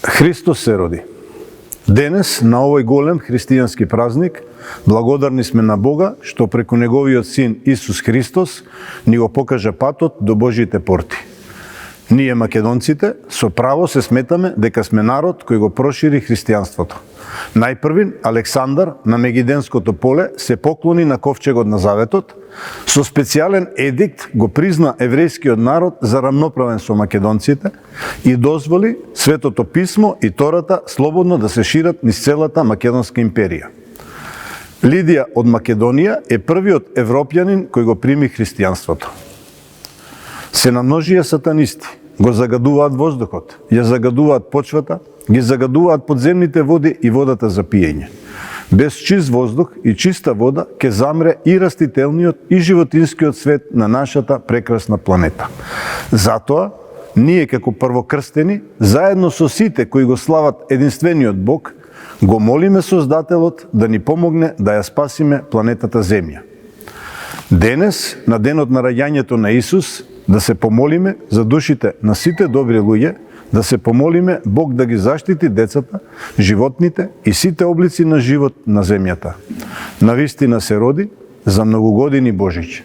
Христос се роди. Денес, на овој голем христијански празник, благодарни сме на Бога, што преку Неговиот Син Исус Христос ни го покажа патот до Божите порти. Ние, македонците, со право се сметаме дека сме народ кој го прошири христијанството. Најпрвин, Александар на Мегиденското поле се поклони на ковчегот на Заветот, со специјален едикт го призна еврејскиот народ за рамноправен со македонците и дозволи Светото писмо и Тората слободно да се шират низ целата Македонска империја. Лидија од Македонија е првиот европјанин кој го прими христијанството. Се намножија сатанисти, го загадуваат воздухот, ја загадуваат почвата, ги загадуваат подземните води и водата за пиење. Без чист воздух и чиста вода ќе замре и растителниот и животинскиот свет на нашата прекрасна планета. Затоа, ние како првокрстени, заедно со сите кои го слават единствениот Бог, го молиме Создателот да ни помогне да ја спасиме планетата Земја. Денес, на денот на раѓањето на Исус, да се помолиме за душите на сите добри луѓе, да се помолиме Бог да ги заштити децата, животните и сите облици на живот на земјата. Навистина се роди за многогодини Божич.